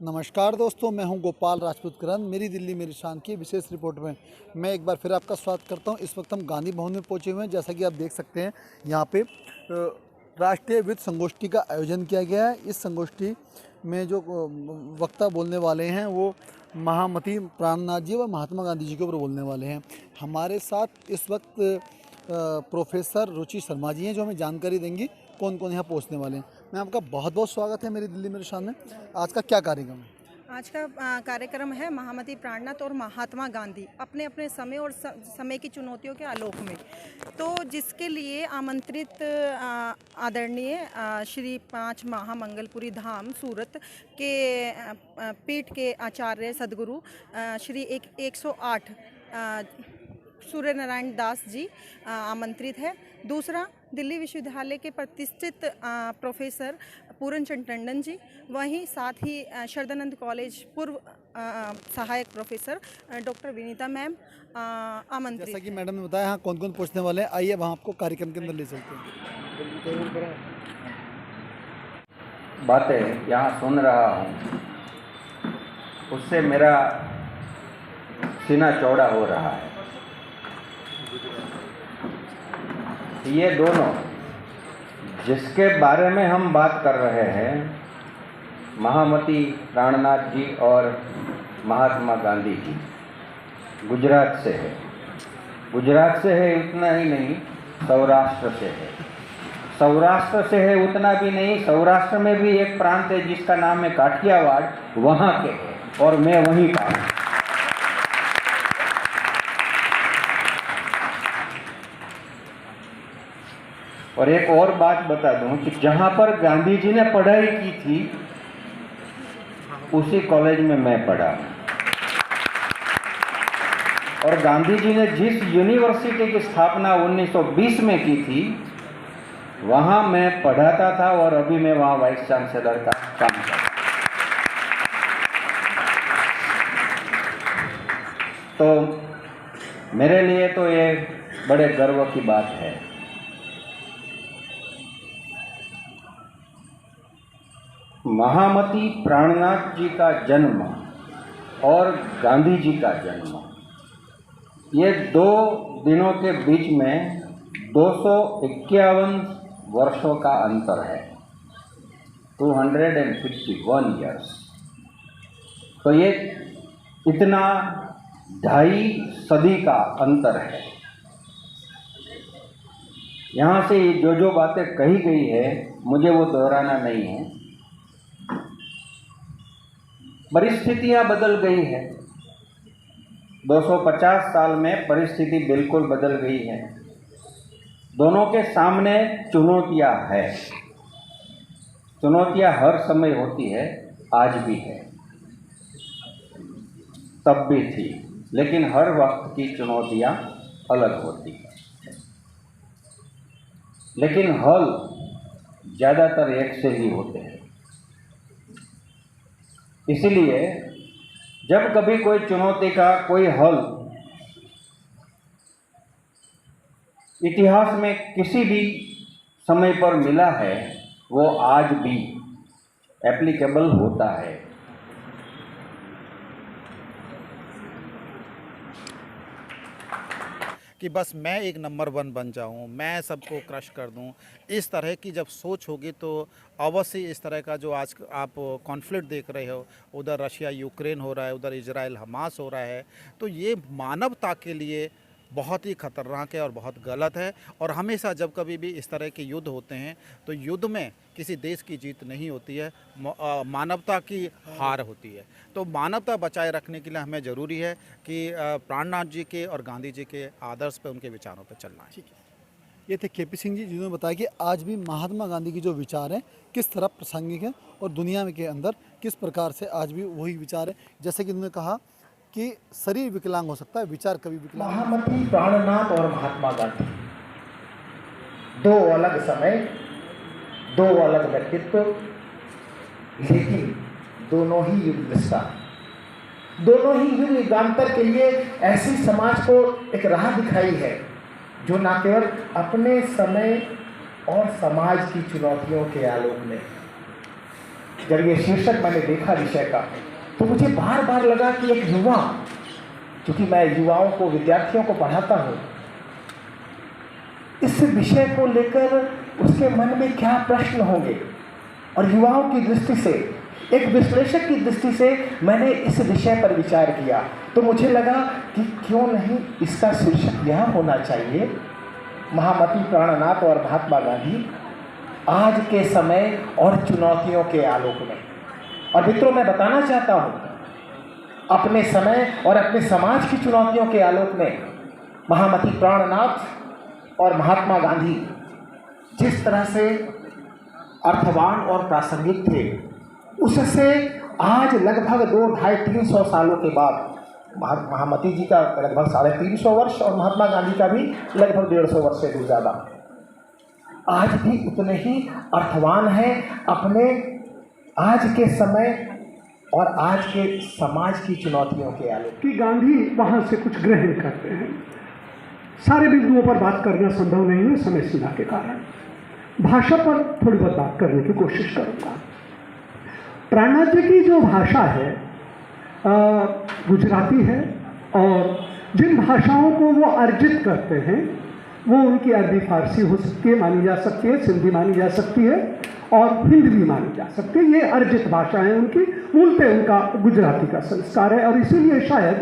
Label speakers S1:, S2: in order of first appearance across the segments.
S1: नमस्कार दोस्तों, मैं हूं गोपाल राजपूत करण। मेरी दिल्ली मेरी शान की विशेष रिपोर्ट में मैं एक बार फिर आपका स्वागत करता हूं। इस वक्त हम गांधी भवन में पहुंचे हुए हैं। जैसा कि आप देख सकते हैं, यहां पे राष्ट्रीय वित्त संगोष्ठी का आयोजन किया गया है। इस संगोष्ठी में जो वक्ता बोलने वाले हैं वो महामती प्राणनाथ जी व महात्मा गांधी जी के ऊपर बोलने वाले हैं। हमारे साथ इस वक्त प्रोफेसर रुचि शर्मा जी हैं, जो हमें जानकारी देंगी कौन कौन यहाँ पहुँचने वाले हैं। मैं आपका बहुत बहुत स्वागत है मेरी दिल्ली मेरी शान में। आज का क्या कार्यक्रम है?
S2: आज का कार्यक्रम है महामती प्राणनाथ और महात्मा गांधी अपने अपने समय और समय की चुनौतियों के आलोक में। तो जिसके लिए आमंत्रित आदरणीय श्री 5 महामंगलपुरी धाम सूरत के पीठ के आचार्य सदगुरु श्री 108 सूर्य नारायण दास जी आमंत्रित है। दूसरा, दिल्ली विश्वविद्यालय के प्रतिष्ठित प्रोफेसर पूरन चंद टंडन जी, वहीं साथ ही शरदानंद कॉलेज पूर्व सहायक प्रोफेसर डॉक्टर विनीता मैम आमंत्रित।
S1: जैसा कि मैडम ने बताया, हाँ कौन कौन पहुँचने वाले हैं, आइए वहाँ आपको कार्यक्रम के अंदर ले चलते हैं।
S3: बातें यहाँ सुन रहा हूँ, उससे मेरा सीना चौड़ा हो रहा है। ये दोनों जिसके बारे में हम बात कर रहे हैं, महामती प्राणनाथ जी और महात्मा गांधी जी, गुजरात से है। गुजरात से है इतना ही नहीं, सौराष्ट्र से है। सौराष्ट्र से है उतना भी नहीं, सौराष्ट्र में भी एक प्रांत है जिसका नाम है काठियावाड़, वहाँ के है, और मैं वहीं का हूँ। और एक और बात बता दूं कि जहां पर गांधी जी ने पढ़ाई की थी, उसी कॉलेज में मैं पढ़ा। और गांधी जी ने जिस यूनिवर्सिटी की स्थापना 1920 में की थी, वहां मैं पढ़ाता था और अभी मैं वहां वाइस चांसलर का काम करता। तो मेरे लिए तो ये बड़े गर्व की बात है। महामती प्राणनाथ जी का जन्म और गांधी जी का जन्म, ये 2 दिनों के बीच में 251 वर्षों का अंतर है, 251 ईयर्स। तो ये इतना 2.5 सदी का अंतर है। यहाँ से जो बातें कही गई है, मुझे वो दोहराना नहीं है। परिस्थितियां बदल गई हैं। 250 साल में परिस्थिति बिल्कुल बदल गई है। दोनों के सामने चुनौतियां हैं। चुनौतियां हर समय होती है, आज भी है, तब भी थी, लेकिन हर वक्त की चुनौतियां अलग होती हैं। लेकिन हल ज़्यादातर एक से ही होते हैं। इसलिए जब कभी कोई चुनौती का कोई हल इतिहास में किसी भी समय पर मिला है, वो आज भी एप्लीकेबल होता है।
S4: कि बस मैं एक नंबर 1 बन जाऊं, मैं सबको क्रश कर दूं, इस तरह की जब सोच होगी तो अवश्य इस तरह का जो आज आप कॉन्फ्लिक्ट देख रहे हो, उधर रशिया यूक्रेन हो रहा है, उधर इजराइल हमास हो रहा है, तो ये मानवता के लिए बहुत ही खतरनाक है और बहुत गलत है। और हमेशा जब कभी भी इस तरह के युद्ध होते हैं तो युद्ध में किसी देश की जीत नहीं होती है, मानवता की हार होती है। तो मानवता बचाए रखने के लिए हमें ज़रूरी है कि प्राणनाथ जी के और गांधी जी के आदर्श पे, उनके विचारों पे चलना है।
S1: ठीक है, ये थे केपी सिंह जी, जिन्होंने बताया कि आज भी महात्मा गांधी की जो विचार हैं किस तरह प्रासंगिक हैं और दुनिया में के अंदर किस प्रकार से आज भी वही विचार है। जैसे कि उन्होंने कहा कि शरीर विकलांग हो सकता है, विचार कभी विकलांग।
S5: महामती प्राणनाथ और महात्मा गांधी, 2 अलग समय, 2 अलग व्यक्तित्व, लेकिन दोनों ही युग दृष्टा, दोनों ही युग युगांतर के लिए ऐसी समाज को एक राह दिखाई है जो न केवल अपने समय और समाज की चुनौतियों के आलोक में जब ये शीर्षक मैंने देखा विषय का, तो मुझे बार बार लगा कि एक युवा, क्योंकि मैं युवाओं को, विद्यार्थियों को पढ़ाता हूँ, इस विषय को लेकर उसके मन में क्या प्रश्न होंगे। और युवाओं की दृष्टि से, एक विश्लेषक की दृष्टि से मैंने इस विषय पर विचार किया, तो मुझे लगा कि क्यों नहीं इसका शीर्षक यह होना चाहिए, महामती प्राणनाथ और महात्मा गांधी आज के समय और चुनौतियों के आलोक में। और मित्रों, मैं बताना चाहता हूँ, अपने समय और अपने समाज की चुनौतियों के आलोक में महामती प्राणनाथ और महात्मा गांधी जिस तरह से अर्थवान और प्रासंगिक थे, उससे आज लगभग 200-250-300 सालों के बाद, महामती जी का लगभग 350 वर्ष और महात्मा गांधी का भी लगभग 150 वर्ष से भी ज़्यादा, आज भी उतने ही अर्थवान हैं अपने आज के समय और आज के समाज की चुनौतियों के आलोक।
S6: कि गांधी वहाँ से कुछ ग्रहण करते हैं। सारे बिंदुओं पर बात करना संभव नहीं है समय सीमा के कारण, भाषा पर थोड़ी बहुत बात करने की कोशिश करूँगा। प्राणनाथ जी की जो भाषा है गुजराती है, और जिन भाषाओं को वो अर्जित करते हैं वो उनकी अरबी फारसी हो सकती है, मानी जा सकती है, सिंधी मानी जा सकती है, और हिंदी भी मानी जा सकती है। ये अर्जित भाषा है उनकी, मूलतः उनका गुजराती का संस्कार है। और इसीलिए शायद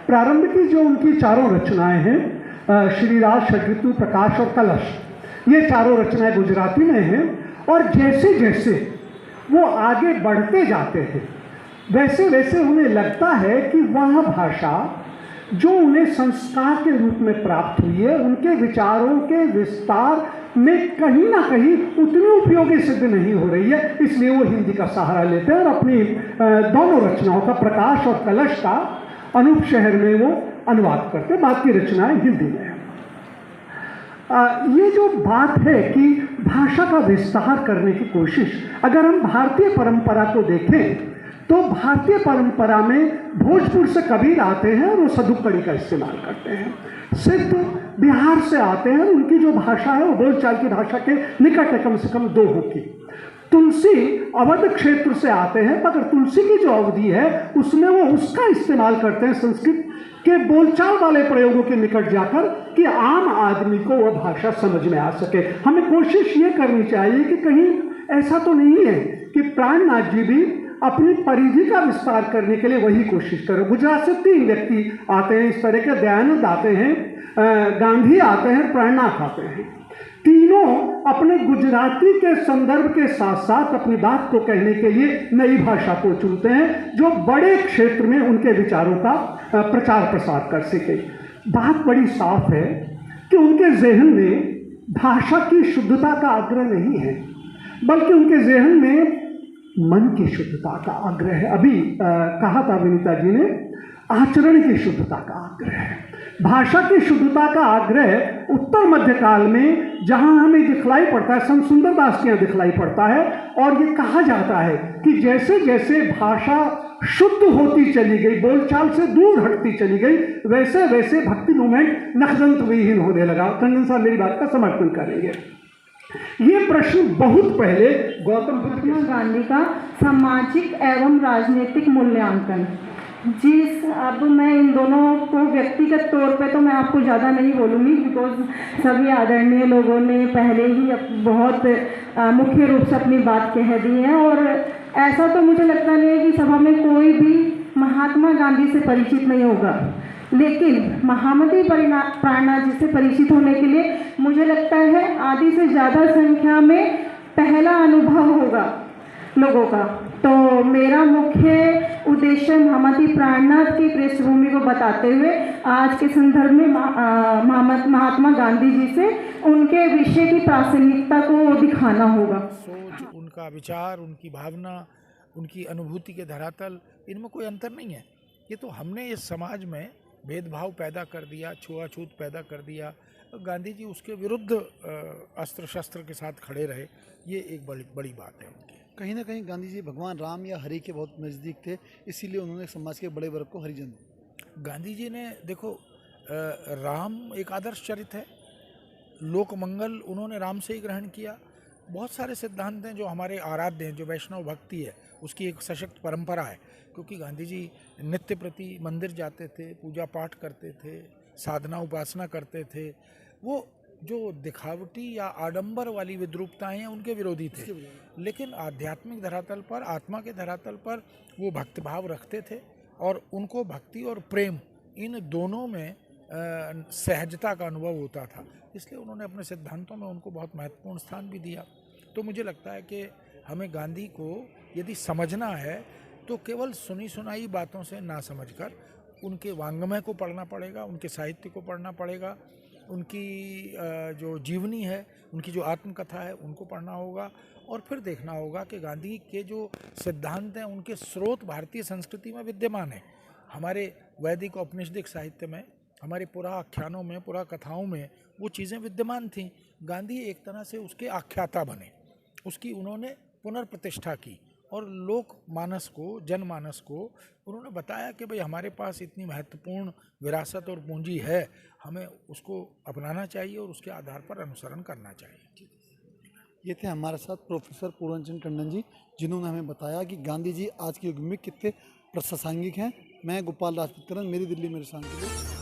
S6: प्रारंभ की जो उनकी चारों रचनाएं हैं, श्रीराज, षड्ऋतु, प्रकाश और कलश, ये चारों रचनाएं गुजराती में हैं। और जैसे जैसे वो आगे बढ़ते जाते हैं वैसे वैसे उन्हें लगता है कि वह भाषा जो उन्हें संस्कार के रूप में प्राप्त हुई है, उनके विचारों के विस्तार में कहीं ना कहीं उतनी उपयोगी सिद्ध नहीं हो रही है। इसलिए वो हिंदी का सहारा लेते हैं और अपनी दोनों रचनाओं का, प्रकाश और कलश का, अनूप शहर में वो अनुवाद करते हैं। बाकी रचनाएं हिंदी में हैं। ये जो बात है कि भाषा का विस्तार करने की कोशिश, अगर हम भारतीय परंपरा को देखें तो भारतीय परंपरा में भोजपुर से कबीर आते हैं और वो सदुकड़ी का इस्तेमाल करते हैं। सिद्ध बिहार से आते हैं, उनकी जो भाषा है वो बोलचाल की भाषा के निकट है, कम से कम दो होती। तुलसी अवध क्षेत्र से आते हैं, मगर तुलसी की जो अवधि है उसमें वो उसका इस्तेमाल करते हैं संस्कृत के बोलचाल वाले प्रयोगों के निकट जाकर, कि आम आदमी को वह भाषा समझ में आ सके। हमें कोशिश ये करनी चाहिए कि कहीं ऐसा तो नहीं है कि प्राणनाथ जी भी अपनी परिधि का विस्तार करने के लिए वही कोशिश करो। गुजरात से 3 व्यक्ति आते हैं इस तरह के, दयानंद आते हैं, गांधी आते हैं, प्राणनाथ आते हैं। तीनों अपने गुजराती के संदर्भ के साथ साथ अपनी बात को कहने के लिए नई भाषा को चुनते हैं जो बड़े क्षेत्र में उनके विचारों का प्रचार प्रसार कर सके। बात बड़ी साफ है कि उनके जहन में भाषा की शुद्धता का आग्रह नहीं है, बल्कि उनके जहन में मन की शुद्धता का आग्रह है। अभी कहा था विनीता जी ने, आचरण की शुद्धता का आग्रह है। भाषा की शुद्धता का आग्रह उत्तर मध्यकाल में जहाँ हमें दिखलाई पड़ता है, संत सुंदरदास के यहाँ दिखलाई पड़ता है। और ये कहा जाता है कि जैसे जैसे भाषा शुद्ध होती चली गई, बोलचाल से दूर हटती चली गई, वैसे वैसे भक्ति मूवमेंट नखदंत विहीन होने लगा। टंडन साहब मेरी बात का समर्थन करेंगे। ये प्रश्न बहुत पहले गौतम
S2: महात्मा गांधी का सामाजिक एवं राजनीतिक मूल्यांकन, जिस अब मैं इन दोनों को व्यक्तिगत तौर पे तो मैं आपको ज़्यादा नहीं बोलूँगी, बिकॉज सभी आदरणीय लोगों ने पहले ही बहुत मुख्य रूप से अपनी बात कह दी है। और ऐसा तो मुझे लगता नहीं है कि सभा में कोई भी महात्मा गांधी से परिचित नहीं होगा, लेकिन महामती प्राणनाथ जी से परिचित होने के लिए मुझे लगता है आधी से ज़्यादा संख्या में पहला अनुभव होगा लोगों का। तो मेरा मुख्य उद्देश्य महामती प्राणनाथ की पृष्ठभूमि को बताते हुए आज के संदर्भ में महात्मा गांधी जी से उनके विषय की प्रासंगिकता को दिखाना होगा।
S7: सोच, उनका विचार, उनकी भावना, उनकी अनुभूति के धरातल, इनमें कोई अंतर नहीं है। ये तो हमने इस समाज में भेदभाव पैदा कर दिया, छुआछूत पैदा कर दिया। गांधी जी उसके विरुद्ध अस्त्र शस्त्र के साथ खड़े रहे, ये एक बड़ी बात है।
S1: कहीं ना कहीं गांधी जी भगवान राम या हरि के बहुत नज़दीक थे, इसीलिए उन्होंने समाज के बड़े वर्ग को हरिजन।
S7: गांधी जी ने देखो, राम एक आदर्श चरित्र है, लोक मंगल उन्होंने राम से ही ग्रहण किया। बहुत सारे सिद्धांत हैं जो हमारे आराध्य हैं, जो वैष्णव भक्ति है उसकी एक सशक्त परंपरा है। क्योंकि गांधी जी नित्य प्रति मंदिर जाते थे, पूजा पाठ करते थे, साधना उपासना करते थे। वो जो दिखावटी या आडंबर वाली विद्रूपताएं हैं उनके विरोधी थे, लेकिन आध्यात्मिक धरातल पर, आत्मा के धरातल पर वो भक्तिभाव रखते थे और उनको भक्ति और प्रेम इन दोनों में सहजता का अनुभव होता था। इसलिए उन्होंने अपने सिद्धांतों में उनको बहुत महत्वपूर्ण स्थान भी दिया। तो मुझे लगता है कि हमें गांधी को यदि समझना है तो केवल सुनी सुनाई बातों से ना समझकर उनके वाङ्मय को पढ़ना पड़ेगा, उनके साहित्य को पढ़ना पड़ेगा, उनकी जो जीवनी है, उनकी जो आत्मकथा है उनको पढ़ना होगा और फिर देखना होगा कि गांधी के जो सिद्धांत हैं उनके स्रोत भारतीय संस्कृति में विद्यमान है। हमारे वैदिक औपनिषदिक साहित्य में, हमारे पुरा आख्यानों में, पुरा कथाओं में वो चीज़ें विद्यमान थीं। गांधी एक तरह से उसके आख्याता बने, उसकी उन्होंने पुनर्प्रतिष्ठा की और लोक मानस को, जनमानस को उन्होंने बताया कि भाई हमारे पास इतनी महत्वपूर्ण विरासत और पूंजी है, हमें उसको अपनाना चाहिए और उसके आधार पर अनुसरण करना चाहिए।
S1: ये थे हमारे साथ प्रोफेसर पूरन चंद टंडन जी, जिन्होंने हमें बताया कि गांधी जी आज के युग में कितने प्रासंगिक हैं। मैं गोपाल राजपूत, मेरी दिल्ली मेरी शान के लिए।